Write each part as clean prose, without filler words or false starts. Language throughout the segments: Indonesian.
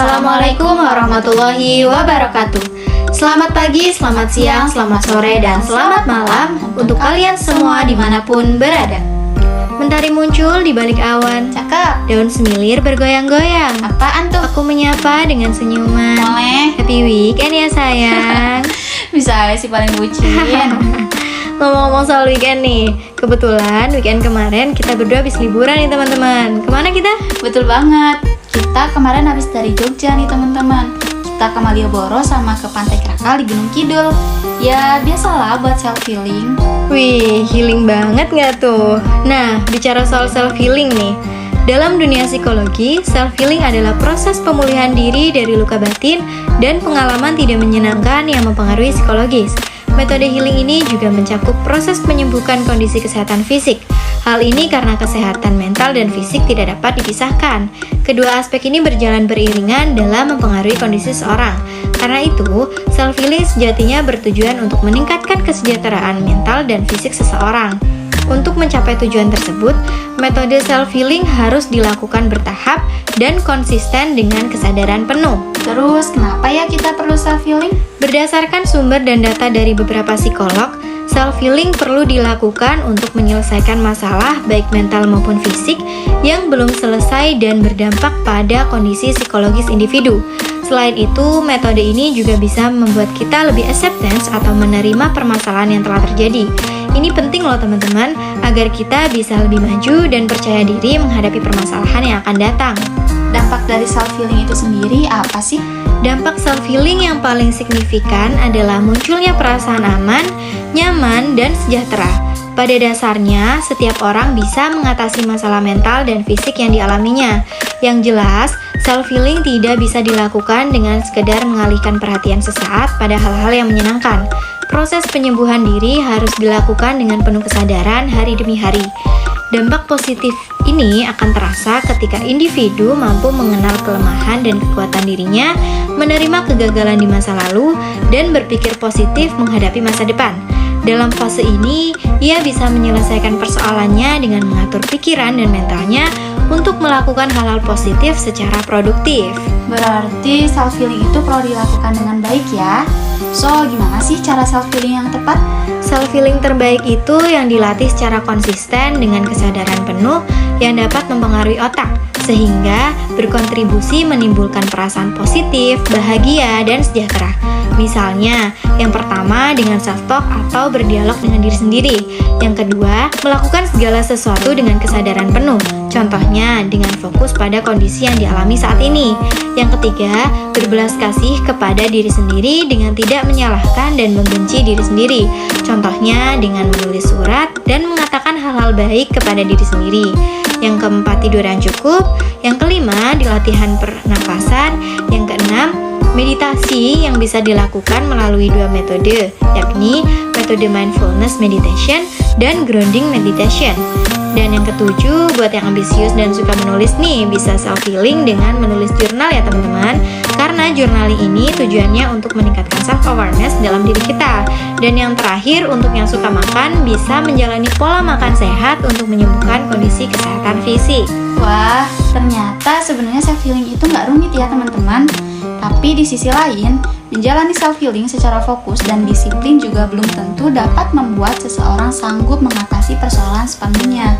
Assalamualaikum warahmatullahi wabarakatuh. Selamat pagi, selamat siang, selamat sore, dan selamat malam untuk kalian semua dimanapun berada. Mentari muncul di balik awan, Cakep. daun semilir bergoyang-goyang. Apaan tuh? Aku menyapa dengan senyuman. Boleh. Happy weekend ya sayang. Bisa sih paling bucin. Ngomong-ngomong soal weekend nih, kebetulan weekend kemarin kita berdua habis liburan nih teman-teman. Kemana kita? Betul banget. Kita kemarin habis dari Jogja nih teman-teman. Kita ke Malioboro sama ke Pantai Krakal di Gunung Kidul. Ya biasalah buat self healing. Wih, healing banget nggak tuh? Nah, bicara soal self healing nih. Dalam dunia psikologi, self healing adalah proses pemulihan diri dari luka batin dan pengalaman tidak menyenangkan yang mempengaruhi psikologis. Metode healing ini juga mencakup proses menyembuhkan kondisi kesehatan fisik. Hal ini karena kesehatan mental dan fisik tidak dapat dipisahkan. Kedua aspek ini berjalan beriringan dalam mempengaruhi kondisi seseorang. Karena itu, self healing sejatinya bertujuan untuk meningkatkan kesejahteraan mental dan fisik seseorang. Untuk mencapai tujuan tersebut, metode self-healing harus dilakukan bertahap dan konsisten dengan kesadaran penuh. Terus kenapa ya kita perlu self healing? Berdasarkan sumber dan data dari beberapa psikolog, self-healing perlu dilakukan untuk menyelesaikan masalah baik mental maupun fisik yang belum selesai dan berdampak pada kondisi psikologis individu. Selain itu, metode ini juga bisa membuat kita lebih acceptance atau menerima permasalahan yang telah terjadi. Ini penting loh teman-teman, agar kita bisa lebih maju dan percaya diri menghadapi permasalahan yang akan datang. Dampak dari self healing itu sendiri apa sih? Dampak self-healing yang paling signifikan adalah munculnya perasaan aman, nyaman, dan sejahtera. Pada dasarnya, setiap orang bisa mengatasi masalah mental dan fisik yang dialaminya. Yang jelas, self-healing tidak bisa dilakukan dengan sekedar mengalihkan perhatian sesaat pada hal-hal yang menyenangkan. Proses penyembuhan diri harus dilakukan dengan penuh kesadaran hari demi hari. Dampak positif ini akan terasa ketika individu mampu mengenal kelemahan dan kekuatan dirinya, menerima kegagalan di masa lalu, dan berpikir positif menghadapi masa depan. Dalam fase ini, ia bisa menyelesaikan persoalannya dengan mengatur pikiran dan mentalnya untuk melakukan hal-hal positif secara produktif. Berarti self healing itu perlu dilakukan dengan baik ya. So, gimana sih cara self healing yang tepat? Self-healing terbaik itu yang dilatih secara konsisten dengan kesadaran penuh yang dapat mempengaruhi otak, sehingga berkontribusi menimbulkan perasaan positif, bahagia, dan sejahtera. Misalnya, yang pertama dengan self-talk atau berdialog dengan diri sendiri. Yang kedua, melakukan segala sesuatu dengan kesadaran penuh. Contohnya, dengan fokus pada kondisi yang dialami saat ini. Yang ketiga, berbelas kasih kepada diri sendiri dengan tidak menyalahkan dan membenci diri sendiri. Contohnya, dengan menulis surat dan mengatakan hal-hal baik kepada diri sendiri. Yang keempat, tidur yang cukup. Yang kelima, di latihan pernafasan. Yang keenam, meditasi yang bisa dilakukan melalui dua metode, yakni metode mindfulness meditation dan grounding meditation. Dan yang ketujuh, buat yang ambisius dan suka menulis nih, bisa self-healing dengan menulis jurnal ya teman-teman. Karena journaling ini tujuannya untuk meningkatkan self-awareness dalam diri kita. Dan yang terakhir, untuk yang suka makan, bisa menjalani pola makan sehat untuk menyembuhkan kondisi kesehatan fisik. Wah, ternyata sebenarnya self healing itu nggak rumit ya teman-teman. Tapi di sisi lain, menjalani self-healing secara fokus dan disiplin juga belum tentu dapat membuat seseorang sanggup mengatasi persoalan sepenuhnya.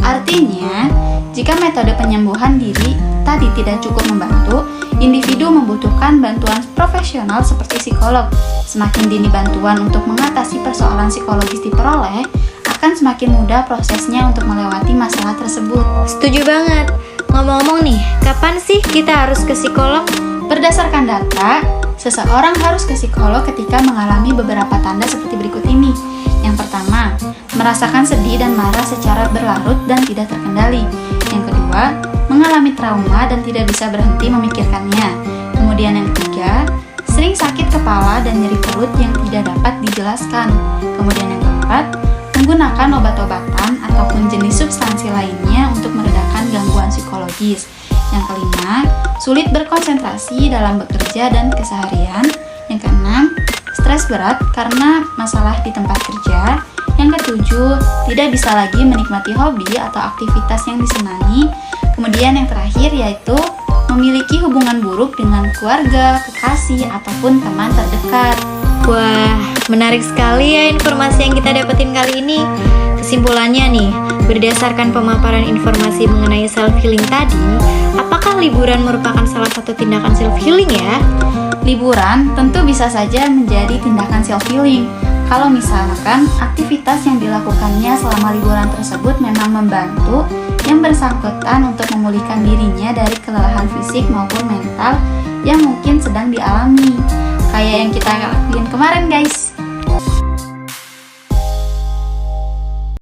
Artinya, jika metode penyembuhan diri tadi tidak cukup membantu, individu membutuhkan bantuan profesional seperti psikolog. Semakin dini bantuan untuk mengatasi persoalan psikologis diperoleh, akan semakin mudah prosesnya untuk melewati masalah tersebut. Setuju banget. Ngomong-ngomong nih, kapan sih kita harus ke psikolog? Berdasarkan data, seseorang harus ke psikolog ketika mengalami beberapa tanda seperti berikut ini. Yang pertama, merasakan sedih dan marah secara berlarut dan tidak terkendali. Yang kedua, mengalami trauma dan tidak bisa berhenti memikirkannya. Kemudian yang ketiga, sering sakit kepala dan nyeri perut yang tidak dapat dijelaskan. Kemudian yang keempat, menggunakan obat-obatan ataupun jenis substansi lainnya untuk meredakan gangguan psikologis. Yang kelima, sulit berkonsentrasi dalam bekerja dan keseharian. Yang keenam, stres berat karena masalah di tempat kerja. Yang ketujuh, tidak bisa lagi menikmati hobi atau aktivitas yang disenangi. Kemudian yang terakhir yaitu memiliki hubungan buruk dengan keluarga, kekasih, ataupun teman terdekat. Wah, menarik sekali ya informasi yang kita dapetin kali ini. Kesimpulannya nih, berdasarkan pemaparan informasi mengenai self-healing tadi, apakah liburan merupakan salah satu tindakan self-healing ya? Liburan tentu bisa saja menjadi tindakan self-healing. Kalau misalkan aktivitas yang dilakukannya selama liburan tersebut memang membantu yang bersangkutan untuk memulihkan dirinya dari kelelahan fisik maupun mental yang mungkin sedang dialami. Kayak yang kita lakuin kemarin guys.